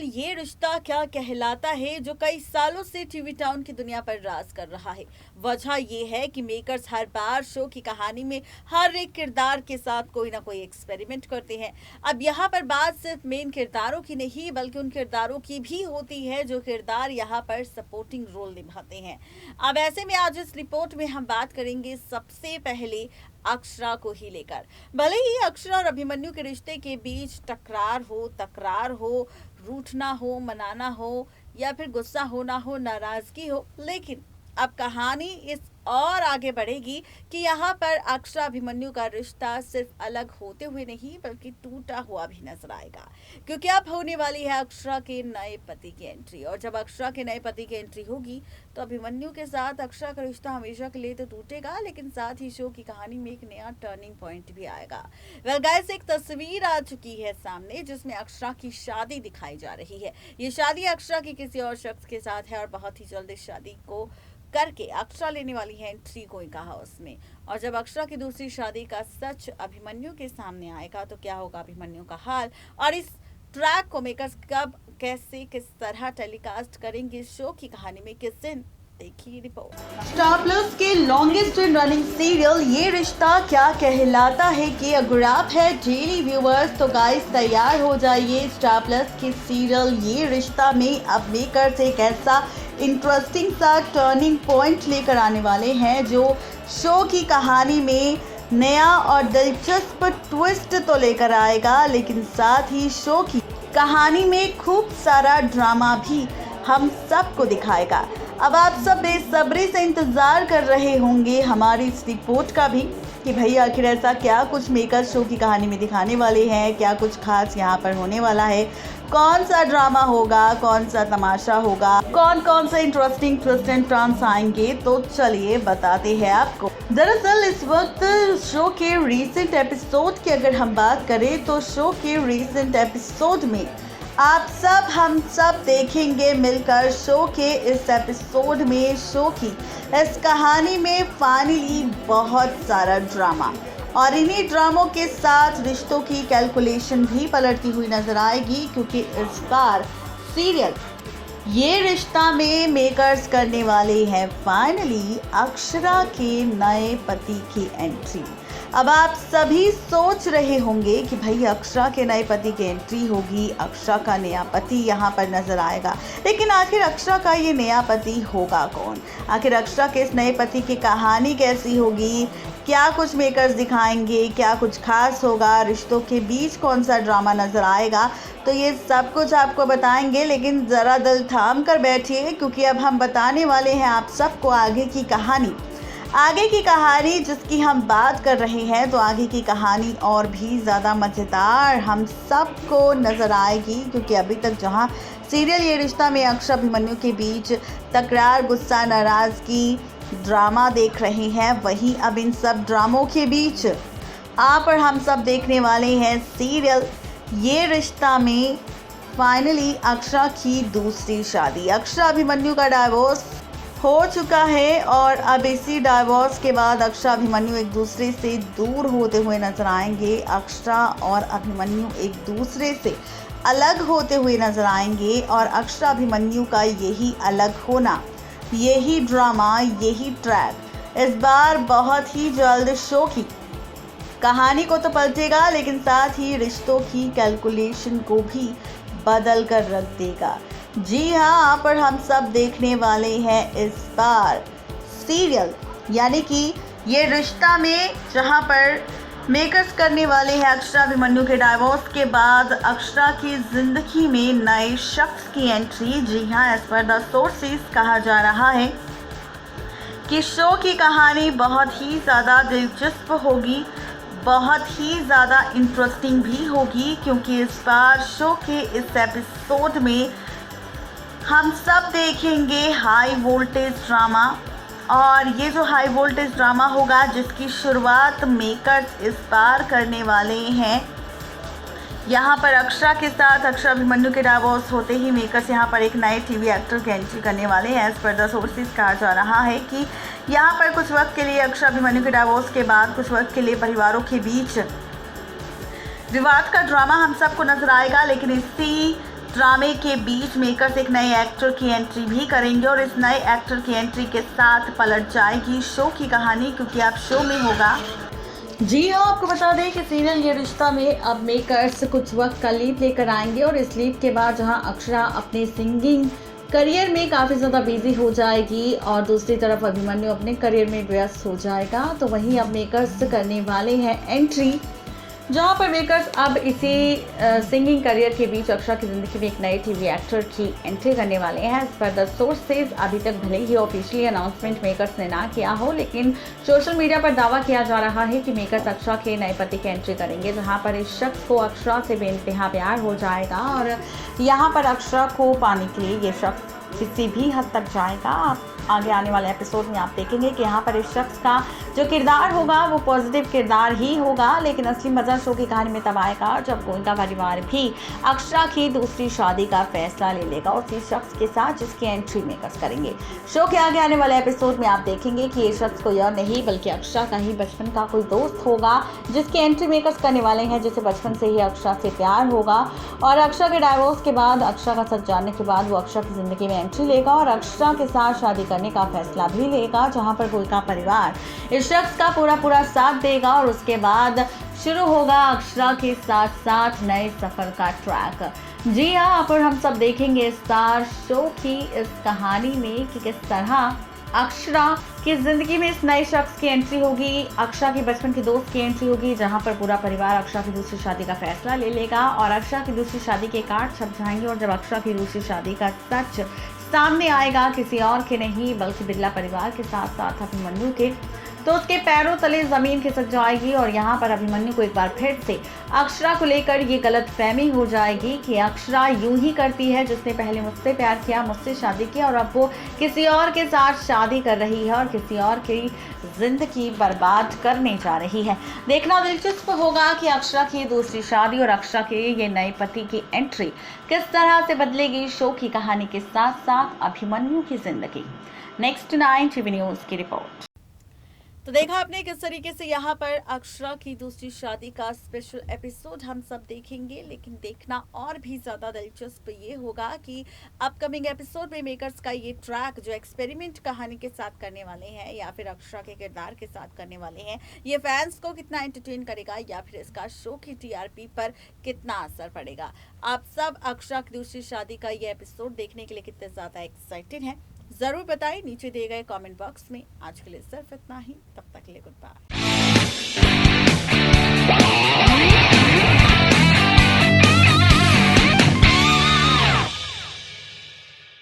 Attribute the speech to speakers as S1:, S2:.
S1: ये रिश्ता क्या कहलाता है जो कई सालों से टीवी टाउन की दुनिया पर राज कर रहा है। वजह ये है कि मेकर्स हर बार शो की कहानी में हर एक किरदार के साथ कोई ना कोई एक्सपेरिमेंट करते हैं। अब यहाँ पर बात सिर्फ मेन किरदारों की नहीं बल्कि उन किरदारों की भी होती है जो किरदार यहाँ पर सपोर्टिंग रोल निभाते हैं। अब ऐसे में आज इस रिपोर्ट में हम बात करेंगे सबसे पहले अक्षरा को ही लेकर। भले ही अक्षरा और अभिमन्यु के रिश्ते के बीच तकरार हो, रूठना हो, मनाना हो या फिर गुस्सा होना हो, नाराजगी हो, लेकिन अब कहानी इस और आगे बढ़ेगी कि यहाँ पर अक्षरा अभिमन्यु का रिश्ता सिर्फ अलग होते हुए नहीं बल्कि टूटा हुआ भी नजर आएगा, क्योंकि अब होने वाली है अक्षरा के नए पति की एंट्री। और जब अक्षरा के नए पति की एंट्री होगी तो अभिमन्यु के साथ अक्षरा का रिश्ता हमेशा के लिए तो टूटेगा, लेकिन साथ ही शो की कहानी में एक नया टर्निंग पॉइंट भी आएगा। वेल गाइस, एक तस्वीर आ चुकी है सामने जिसमें अक्षरा की शादी दिखाई जा रही है। ये शादी अक्षरा की किसी और शख्स के साथ है और बहुत ही जल्द इस शादी को करके अक्षरा लेने वाली है एंट्री, कोई कहा उसमें। और जब अक्षरा की दूसरी शादी का सच अभिमन्यु के सामने आएगा तो क्या होगा अभिमन्यु का हाल, और इस ट्रैक को मेकर्स कब कैसे किस तरह टेलीकास्ट करेंगे इस शो की कहानी में किस दिन, देखिए रिपोर्ट। स्टार प्लस के लॉन्गेस्ट रनिंग सीरियल ये रिश्ता क्या कहलाता है कि अगर आप है डेली व्यूअर्स तो गाइस तैयार हो जाइए। स्टार प्लस के सीरियल ये रिश्ता में अब मेकर्स एक ऐसा इंटरेस्टिंग सा टर्निंग पॉइंट लेकर आने वाले हैं जो शो की कहानी में नया और दिलचस्प ट्विस्ट तो लेकर आएगा, लेकिन साथ ही शो की कहानी में खूब सारा ड्रामा भी हम सबको दिखाएगा। अब आप सब बेसब्री से इंतज़ार कर रहे होंगे हमारी इस रिपोर्ट का भी कि भाई आखिर ऐसा क्या कुछ मेकर शो की कहानी में दिखाने वाले हैं, क्या कुछ खास यहाँ पर होने वाला है, कौन सा ड्रामा होगा, कौन सा तमाशा होगा, कौन कौन से इंटरेस्टिंग ट्विस्ट एंड टर्न्स आएंगे, तो चलिए बताते हैं आपको। दरअसल इस वक्त शो के रीसेंट एपिसोड की अगर हम बात करें तो शो के रीसेंट एपिसोड में आप सब हम सब देखेंगे मिलकर शो के इस एपिसोड में शो की इस कहानी में फाइनली बहुत सारा ड्रामा, और इन्हीं ड्रामों के साथ रिश्तों की कैलकुलेशन भी पलटती हुई नजर आएगी, क्योंकि इस बार सीरियल ये रिश्ता में मेकर्स करने वाले हैं फाइनली अक्षरा के नए पति की एंट्री। अब आप सभी सोच रहे होंगे कि भाई अक्षरा के नए पति की एंट्री होगी, अक्षरा का नया पति यहाँ पर नजर आएगा, लेकिन आखिर अक्षरा का ये नया पति होगा कौन, आखिर अक्षरा के इस नए पति की कहानी कैसी होगी, क्या कुछ मेकर्स दिखाएंगे, क्या कुछ खास होगा, रिश्तों के बीच कौन सा ड्रामा नज़र आएगा, तो ये सब कुछ आपको बताएंगे। लेकिन ज़रा दिल थाम कर बैठिए, क्योंकि अब हम बताने वाले हैं आप सबको आगे की कहानी जिसकी हम बात कर रहे हैं। तो आगे की कहानी और भी ज़्यादा मज़ेदार हम सबको नज़र आएगी, क्योंकि अभी तक जहां सीरियल ये रिश्ता में अक्षरा अभिमन्यु के बीच तकरार, गुस्सा, नाराज़गी, ड्रामा देख रहे हैं, वहीं अब इन सब ड्रामों के बीच आप और हम सब देखने वाले हैं सीरियल ये रिश्ता में फाइनली अक्षरा की दूसरी शादी। अक्षरा अभिमन्यु का डाइवोर्स हो चुका है और अब इसी डाइवोर्स के बाद अक्षरा अभिमन्यु एक दूसरे से दूर होते हुए नजर आएंगे। अक्षरा और अभिमन्यु एक दूसरे से अलग होते हुए नजर आएंगे, और अक्षरा अभिमन्यु का यही अलग होना, यही ड्रामा, यही ट्रैक इस बार बहुत ही जल्द शो की कहानी को तो पलटेगा, लेकिन साथ ही रिश्तों की कैलकुलेशन को भी बदल कर रख देगा। जी हाँ, आप और हम सब देखने वाले हैं इस बार सीरियल यानी कि ये रिश्ता में, जहाँ पर मेकर्स करने वाले हैं अक्षरा अभिमन्यु के डाइवोर्स के बाद अक्षरा की ज़िंदगी में नए शख्स की एंट्री। जी हाँ, एज पर द सोर्सेस कहा जा रहा है कि शो की कहानी बहुत ही ज़्यादा दिलचस्प होगी, बहुत ही ज़्यादा इंटरेस्टिंग भी होगी, क्योंकि इस बार शो के इस एपिसोड में हम सब देखेंगे हाई वोल्टेज ड्रामा, और ये जो हाई वोल्टेज ड्रामा होगा जिसकी शुरुआत मेकर्स इस बार करने वाले हैं। यहाँ पर अक्षरा के साथ अक्षरा अभिमन्यु के डाइवोर्स होते ही मेकर्स यहाँ पर एक नए टीवी एक्टर की एंट्री करने वाले हैं। एज पर द सोर्सेस कहा जा रहा है कि यहाँ पर कुछ वक्त के लिए अक्षरा अभिमन्यु के डाइवोर्स के बाद कुछ वक्त के लिए परिवारों के बीच विवाद का ड्रामा हम सबको नजर आएगा, लेकिन इसी ड्रामे के बीच मेकर्स एक नए एक्टर की एंट्री भी करेंगे और इस नए एक्टर की एंट्री के साथ पलट जाएगी शो की कहानी, क्योंकि अब शो में होगा। जी हाँ, आपको बता दें कि सीरियल ये रिश्ता में अब मेकर्स कुछ वक्त का लीप लेकर आएंगे और इस लीप के बाद जहां अक्षरा अपने सिंगिंग करियर में काफ़ी ज़्यादा बिजी हो जाएगी और दूसरी तरफ अभिमन्यु अपने करियर में व्यस्त हो जाएगा, तो वहीं अब मेकर्स करने वाले हैं एंट्री, जहां पर मेकर्स अब इसी सिंगिंग करियर के बीच अक्षरा की ज़िंदगी में एक नए टीवी एक्टर की एंट्री करने वाले हैं। एज पर द सोर्सेज अभी तक भले ही ऑफिशियली अनाउंसमेंट मेकर्स ने ना किया हो, लेकिन सोशल मीडिया पर दावा किया जा रहा है कि मेकर्स अक्षरा के नए पति की एंट्री करेंगे, जहां पर इस शख्स को अक्षरा से बेइंतहा प्यार हो जाएगा और यहाँ पर अक्षरा को पाने के लिए ये शख्स किसी भी हद तक जाएगा। आप आगे आने वाले एपिसोड में आप देखेंगे कि यहाँ पर इस शख्स का जो किरदार होगा वो पॉजिटिव किरदार ही होगा, लेकिन असली मज़ा शो की कहानी में तब आएगा जब गोइंका परिवार भी अक्षरा की दूसरी शादी का फैसला ले लेगा उसी शख्स के साथ जिसकी एंट्री मेकर्स करेंगे। शो के आगे आने वाले एपिसोड में आप देखेंगे कि ये शख्स कोई और नहीं बल्कि अक्षरा का ही बचपन का कोई दोस्त होगा जिसकी एंट्री मेकर्स करने वाले हैं, जिसे बचपन से ही अक्षरा से प्यार होगा और अक्षरा के डाइवोर्स के बाद, अक्षरा का सच जानने के बाद वो अक्षरा की ज़िंदगी में एंट्री लेगा और अक्षरा के साथ शादी करने का फैसला भी लेगा, जहां पर गोइंका परिवार इस शख्स का पूरा साथ देगा और उसके बाद शुरू होगा अक्षरा के साथ साथ नए सफर का ट्रैक। जी हाँ, यहाँ पर हम सब देखेंगे स्टार शो की इस कहानी में कि किस तरह अक्षरा की जिंदगी में इस नए शख्स की एंट्री होगी, अक्षरा के बचपन के दोस्त की एंट्री होगी, जहां पर पूरा परिवार अक्षरा की दूसरी शादी का फैसला ले लेगा और अक्षरा की दूसरी शादी के कार्ड छप जाएंगे और जब अक्षरा की दूसरी शादी का सच सामने आएगा किसी और के नहीं बल्कि बिरला परिवार के साथ साथ अभिमन्यु के, तो उसके पैरों तले जमीन खिसक जाएगी और यहाँ पर अभिमन्यु को एक बार फिर से अक्षरा को लेकर ये गलतफहमी हो जाएगी कि अक्षरा यूं ही करती है, जिसने पहले मुझसे प्यार किया, मुझसे शादी की और अब वो किसी और के साथ शादी कर रही है और किसी और की जिंदगी बर्बाद करने जा रही है। देखना दिलचस्प होगा कि अक्षरा की दूसरी शादी और अक्षरा के ये नए पति की एंट्री किस तरह से बदलेगी शो की कहानी के साथ साथ अभिमन्यु की जिंदगी। नेक्स्ट 9 टीवी न्यूज़ की रिपोर्ट। तो देखा आपने किस तरीके से यहाँ पर अक्षरा की दूसरी शादी का स्पेशल एपिसोड हम सब देखेंगे, लेकिन देखना और भी ज़्यादा दिलचस्प ये होगा कि अपकमिंग एपिसोड में मेकर्स का ये ट्रैक जो एक्सपेरिमेंट कहानी के साथ करने वाले हैं या फिर अक्षरा के किरदार के साथ करने वाले हैं, ये फैंस को कितना एंटरटेन करेगा या फिर इसका शो की टीआरपी पर कितना असर पड़ेगा। आप सब अक्षरा की दूसरी शादी का ये एपिसोड देखने के लिए कितने ज़्यादा एक्साइटेड हैं, जरूर बताएं नीचे दिए गए कमेंट बॉक्स में। आज के लिए सिर्फ इतना ही, तब तक के लिए गुड बाय।